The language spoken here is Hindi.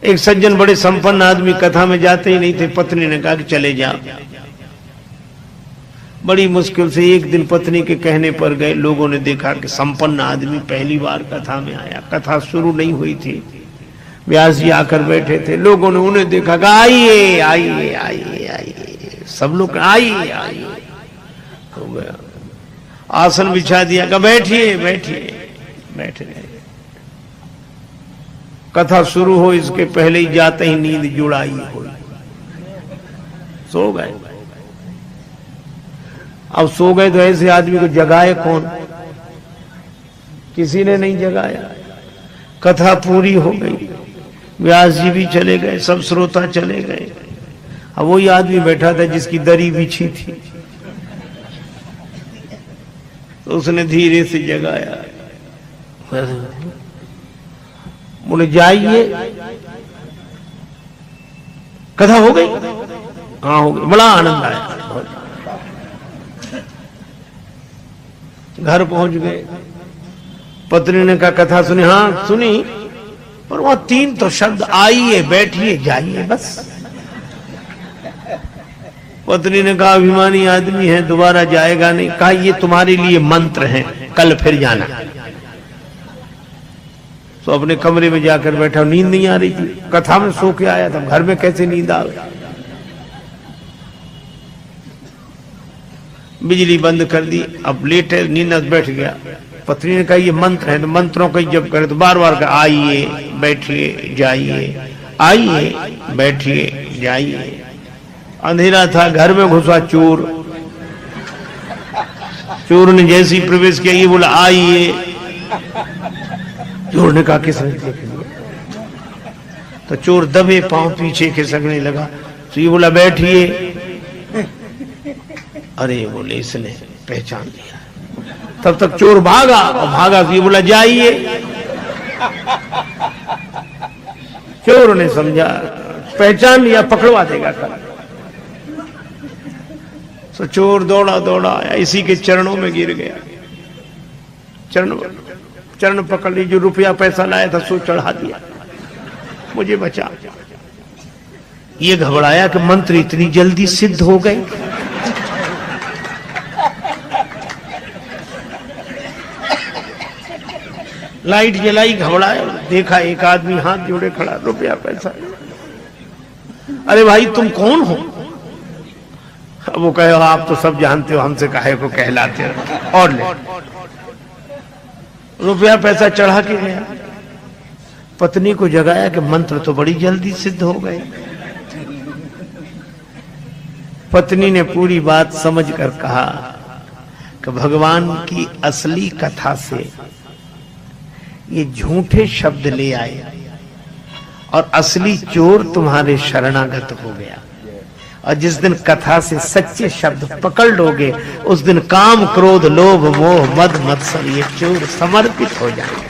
एक सज्जन बड़े संपन्न आदमी कथा में जाते ही नहीं थे। पत्नी ने कहा कि चले जाओ। बड़ी मुश्किल से एक दिन पत्नी के कहने पर गए। लोगों ने देखा कि संपन्न आदमी पहली बार कथा में आया। कथा शुरू नहीं हुई थी, व्यास जी आकर बैठे थे। लोगों ने उन्हें देखा कि आइए आइए आइए आइए, सब लोग आइए आइए हो गया। आसन बिछा दिया, कहा बैठिए बैठिए, बैठ गए। कथा शुरू हो इसके पहले ही जाते ही नींद जुड़ाई हुई, सो गए। अब सो गए तो ऐसे आदमी को जगाए कौन? किसी ने नहीं जगाया। कथा पूरी हो गई, व्यास जी भी चले गए, सब श्रोता चले गए। अब वही आदमी बैठा था जिसकी दरी बिछी थी, तो उसने धीरे से जगाया। बोले जाइए, कथा हो गई? हाँ हो गई। बड़ा आनंद आया। घर पहुंच गए। पत्नी ने कहा कथा सुनी? हाँ सुनी, पर वहां 3 तो शब्द आइए बैठिए जाइए बस। पत्नी ने कहा अभिमानी आदमी है, दोबारा जाएगा नहीं। कहा ये तुम्हारे लिए मंत्र है, कल फिर जाना। तो अपने कमरे में जाकर बैठा। नींद नहीं आ रही थी, कथा में सो के आया था, घर में कैसे नींद आ गई? बिजली बंद कर दी। अब लेटे नींद बैठ गया। पत्नी ने कहा ये मंत्र है, तो मंत्रों का जब करे तो बार बार कहा आइए बैठिए जाइए, आइए बैठिए जाइए। अंधेरा था, घर में घुसा चोर। चोर ने जैसे ही प्रवेश किया, ये बोला आइए। चोर ने कहा किसने देख लिया? तो चोर दबे पांव पीछे खिसकने लगा। तो ये बोला बैठिए। अरे बोले इसने पहचान लिया। तब तक चोर भागा, और भागा तो ये बोला जाइए। चोर ने समझा पहचान लिया, पकड़वा देगा कल। तो चोर दौड़ा दौड़ा आया, इसी के चरणों में गिर गया। चरण पकड़ ली। जो रुपया पैसा लाया था सो चढ़ा दिया, मुझे बचा। ये घबराया कि मंत्र इतनी जल्दी सिद्ध हो गए। लाइट जलाई, घबराया, देखा एक आदमी हाथ जोड़े खड़ा, रुपया पैसा। अरे भाई तुम कौन हो? वो कहे आप तो सब जानते हो, हमसे काहे को कहलाते हो, और ले। रुपया पैसा चढ़ा के गया। पत्नी को जगाया कि मंत्र तो बड़ी जल्दी सिद्ध हो गए। पत्नी ने पूरी बात समझकर कहा कि भगवान की असली कथा से ये झूठे शब्द ले आए, और असली चोर तुम्हारे शरणागत हो गया। और जिस दिन कथा से सच्चे शब्द पकड़ लोगे, उस दिन काम क्रोध लोभ मोह मद मत्सर ये चोर समर्पित हो जाएंगे।